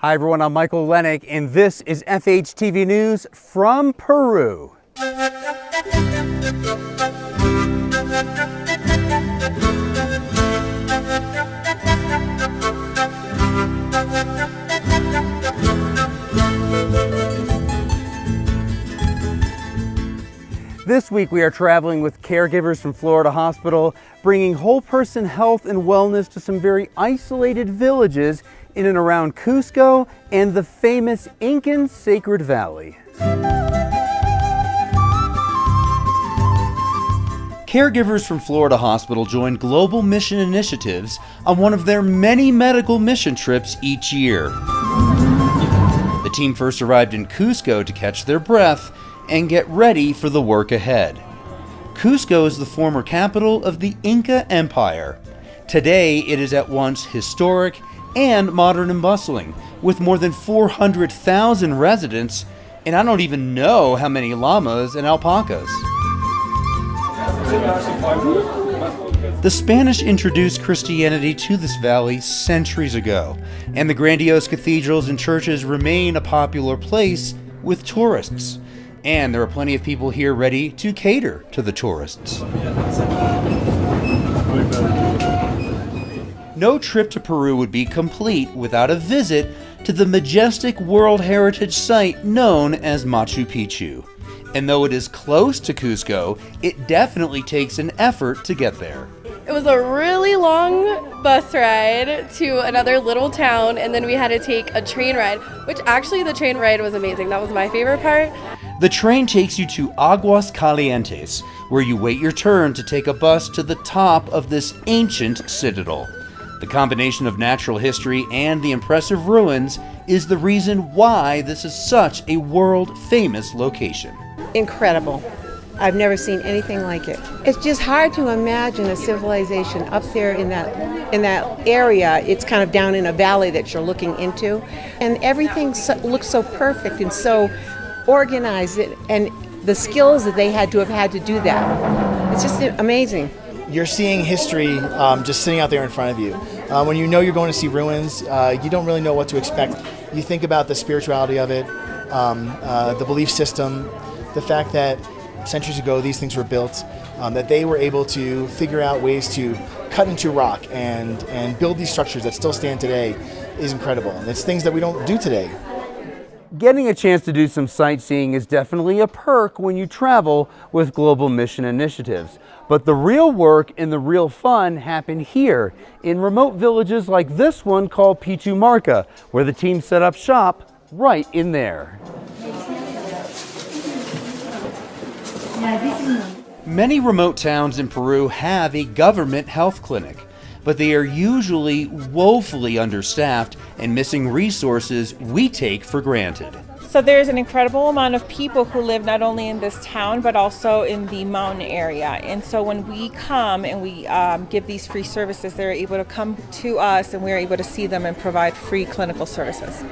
Hi everyone, I'm Michael Lennick, and this is FHTV News from Peru. This week we are traveling with caregivers from Florida Hospital, bringing whole person health and wellness to some very isolated villages in and around Cusco and the famous Incan Sacred Valley. Caregivers from Florida Hospital join global mission initiatives on one of their many medical mission trips each year. The team first arrived in Cusco to catch their breath and get ready for the work ahead. Cusco is the former capital of the Inca Empire. Today, it is at once historic and modern and bustling, with more than 400,000 residents, and I don't even know how many llamas and alpacas. The Spanish introduced Christianity to this valley centuries ago, and the grandiose cathedrals and churches remain a popular place with tourists. And there are plenty of people here ready to cater to the tourists. No trip to Peru would be complete without a visit to the majestic World Heritage Site known as Machu Picchu. And though it is close to Cusco, it definitely takes an effort to get there. It was a really long bus ride to another little town, and then we had to take a train ride, which actually the train ride was amazing. That was my favorite part. The train takes you to Aguas Calientes, where you wait your turn to take a bus to the top of this ancient citadel. The combination of natural history and the impressive ruins is the reason why this is such a world-famous location. Incredible. I've never seen anything like it. It's just hard to imagine a civilization up there in that area. It's kind of down in a valley that you're looking into, and everything looks so perfect and so organized, and the skills that they had to do that. It's just amazing. You're seeing history just sitting out there in front of you. When you know you're going to see ruins, you don't really know what to expect. You think about the spirituality of it, the belief system, the fact that centuries ago these things were built, that they were able to figure out ways to cut into rock and build these structures that still stand today is incredible. And it's things that we don't do today. Getting a chance to do some sightseeing is definitely a perk when you travel with global mission initiatives. But the real work and the real fun happen here in remote villages like this one called Pichumarca, where the team set up shop right in there. Many remote towns in Peru have a government health clinic, but they are usually woefully understaffed and missing resources we take for granted. So there's an incredible amount of people who live not only in this town but also in the mountain area. And so when we come and we give these free services, they're able to come to us and we're able to see them and provide free clinical services.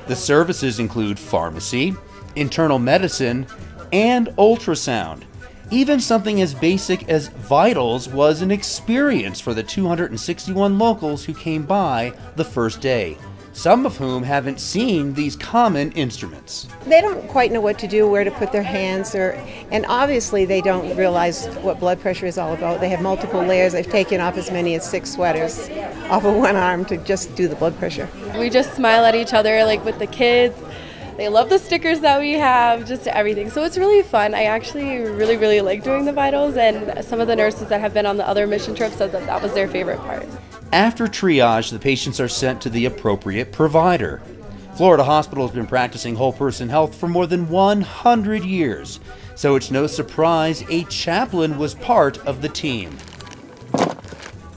The services include pharmacy, internal medicine, and ultrasound. Even something as basic as vitals was an experience for the 261 locals who came by the first day, some of whom haven't seen these common instruments. They don't quite know what to do, where to put their hands, and obviously they don't realize what blood pressure is all about. They have multiple layers. I've taken off as many as 6 sweaters off of one arm to just do the blood pressure. We just smile at each other, like with the kids. They love the stickers that we have, just everything. So it's really fun. I actually really like doing the vitals, and some of the nurses that have been on the other mission trips said that that was their favorite part. After triage, the patients are sent to the appropriate provider. Florida Hospital has been practicing whole person health for more than 100 years, so it's no surprise a chaplain was part of the team.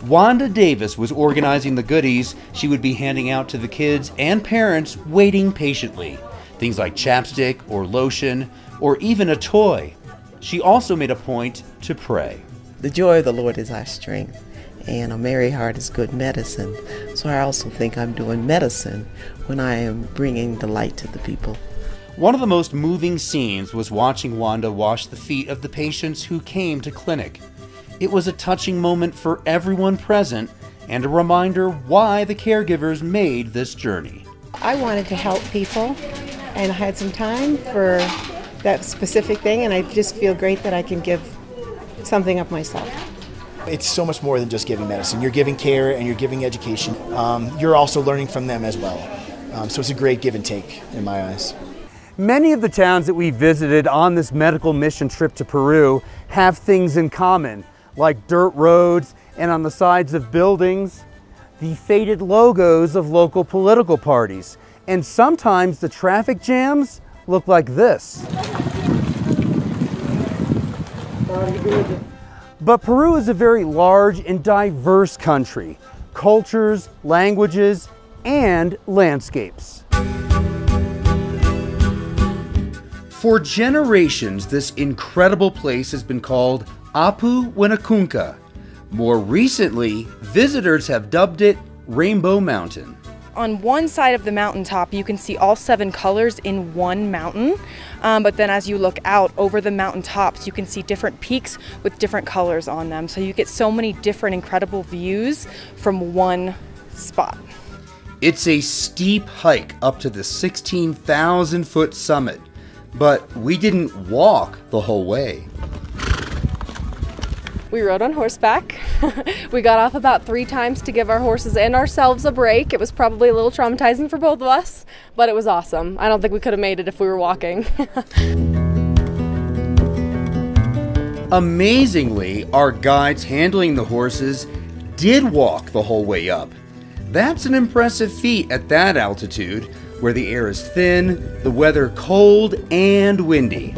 Wanda Davis was organizing the goodies she would be handing out to the kids and parents waiting patiently. Things like chapstick or lotion or even a toy. She also made a point to pray. The joy of the Lord is our strength, and a merry heart is good medicine. So I also think I'm doing medicine when I am bringing the light to the people. One of the most moving scenes was watching Wanda wash the feet of the patients who came to clinic. It was a touching moment for everyone present and a reminder why the caregivers made this journey. I wanted to help people, and I had some time for that specific thing, and I just feel great that I can give something of myself. It's so much more than just giving medicine. You're giving care and you're giving education. You're also learning from them as well. So it's a great give and take in my eyes. Many of the towns that we visited on this medical mission trip to Peru have things in common, like dirt roads and on the sides of buildings, the faded logos of local political parties. And sometimes the traffic jams look like this. But Peru is a very large and diverse country, cultures, languages, and landscapes. For generations, this incredible place has been called Apu Winacunca. More recently, visitors have dubbed it Rainbow Mountain. On one side of the mountaintop, you can see all 7 colors in one mountain. But then as you look out over the mountaintops, you can see different peaks with different colors on them. So you get so many different incredible views from one spot. It's a steep hike up to the 16,000-foot summit, but we didn't walk the whole way. We rode on horseback. We got off about 3 times to give our horses and ourselves a break. It was probably a little traumatizing for both of us, but it was awesome. I don't think we could have made it if we were walking. Amazingly, our guides handling the horses did walk the whole way up. That's an impressive feat at that altitude, where the air is thin, the weather cold and windy.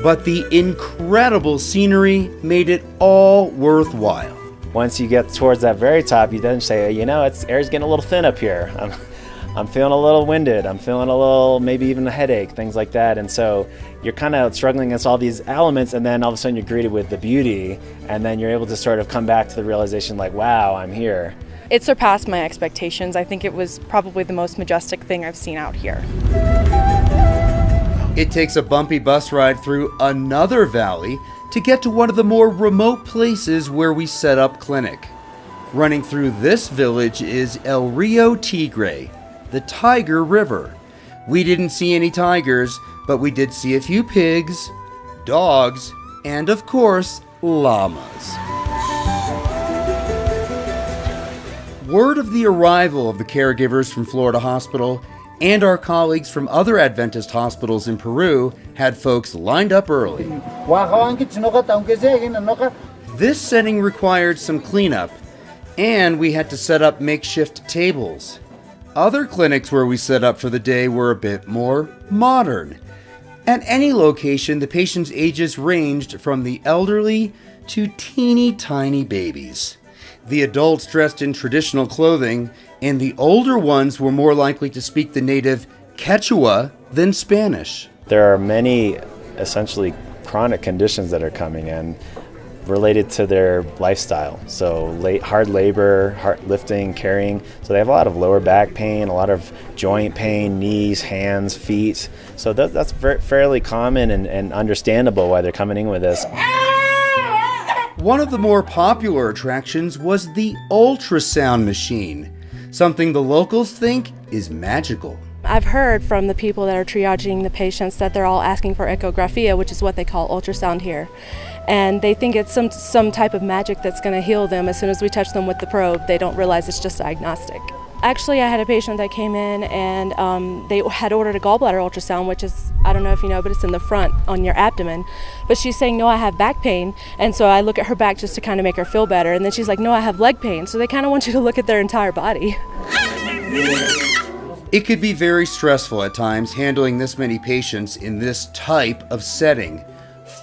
But the incredible scenery made it all worthwhile. Once you get towards that very top, you then say, you know, air's getting a little thin up here. I'm feeling a little winded. I'm feeling a little, maybe even a headache, things like that. And so you're kind of struggling against all these elements, and then all of a sudden you're greeted with the beauty, and then you're able to sort of come back to the realization like, wow, I'm here. It surpassed my expectations. I think it was probably the most majestic thing I've seen out here. It takes a bumpy bus ride through another valley to get to one of the more remote places where we set up clinic. Running through this village is El Rio Tigre, the Tiger River. We didn't see any tigers, but we did see a few pigs, dogs, and of course, llamas. Word of the arrival of the caregivers from Florida Hospital and our colleagues from other Adventist hospitals in Peru had folks lined up early. This setting required some cleanup, and we had to set up makeshift tables. Other clinics where we set up for the day were a bit more modern. At any location, the patients' ages ranged from the elderly to teeny tiny babies. The adults dressed in traditional clothing, and the older ones were more likely to speak the native Quechua than Spanish. There are many essentially chronic conditions that are coming in related to their lifestyle. So hard labor, hard lifting, carrying. So they have a lot of lower back pain, a lot of joint pain, knees, hands, feet. So that's fairly common and understandable why they're coming in with this. One of the more popular attractions was the ultrasound machine, something the locals think is magical. I've heard from the people that are triaging the patients that they're all asking for echografia, which is what they call ultrasound here. And they think it's some type of magic that's going to heal them. As soon as we touch them with the probe, they don't realize it's just diagnostic. Actually, I had a patient that came in and they had ordered a gallbladder ultrasound, which is, I don't know if you know, but it's in the front on your abdomen. But she's saying, no, I have back pain. And so I look at her back just to kind of make her feel better. And then she's like, no, I have leg pain. So they kind of want you to look at their entire body. It could be very stressful at times handling this many patients in this type of setting.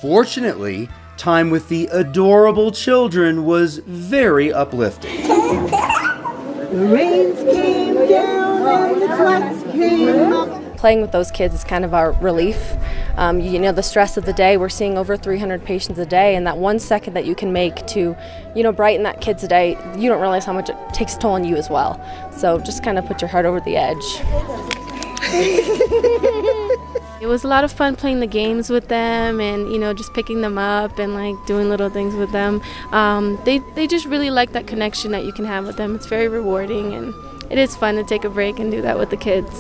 Fortunately, time with the adorable children was very uplifting. The rains came down and the floods came up. Playing with those kids is kind of our relief. You know, the stress of the day, we're seeing over 300 patients a day, and that 1 second that you can make to, brighten that kid's day, you don't realize how much it takes a toll on you as well. So just kind of put your heart over the edge. It was a lot of fun playing the games with them and, just picking them up and like doing little things with them. They just really like that connection that you can have with them. It's very rewarding, and it is fun to take a break and do that with the kids.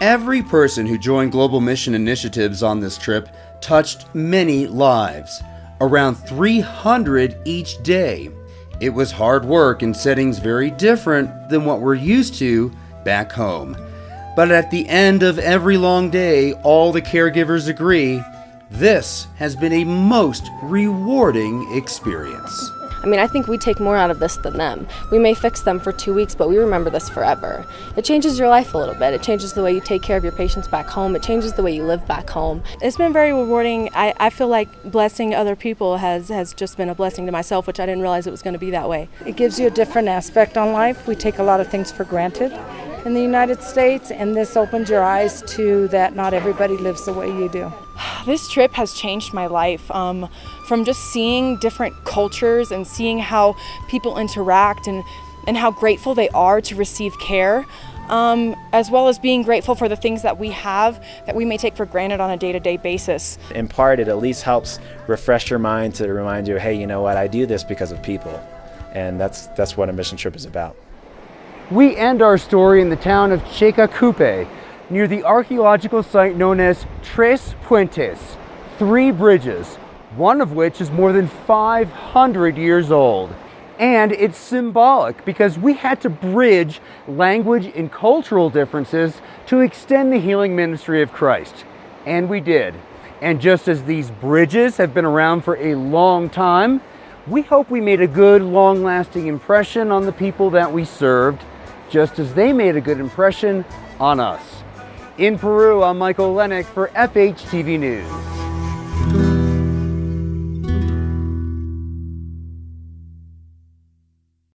Every person who joined Global Mission Initiatives on this trip touched many lives, around 300 each day. It was hard work in settings very different than what we're used to back home. But at the end of every long day, all the caregivers agree, this has been a most rewarding experience. I think we take more out of this than them. We may fix them for 2 weeks, but we remember this forever. It changes your life a little bit. It changes the way you take care of your patients back home. It changes the way you live back home. It's been very rewarding. I feel like blessing other people has just been a blessing to myself, which I didn't realize it was going to be that way. It gives you a different aspect on life. We take a lot of things for granted in the United States, and this opens your eyes to that not everybody lives the way you do. This trip has changed my life, from just seeing different cultures and seeing how people interact and how grateful they are to receive care, as well as being grateful for the things that we have that we may take for granted on a day-to-day basis. In part, it at least helps refresh your mind to remind you, hey, you know what, I do this because of people. And that's what a mission trip is about. We end our story in the town of Checacupe, near the archaeological site known as Tres Puentes, 3 bridges, one of which is more than 500 years old. And it's symbolic because we had to bridge language and cultural differences to extend the healing ministry of Christ. And we did. And just as these bridges have been around for a long time, we hope we made a good, long-lasting impression on the people that we served, just as they made a good impression on us. In Peru, I'm Michael Lennick for FHTV News.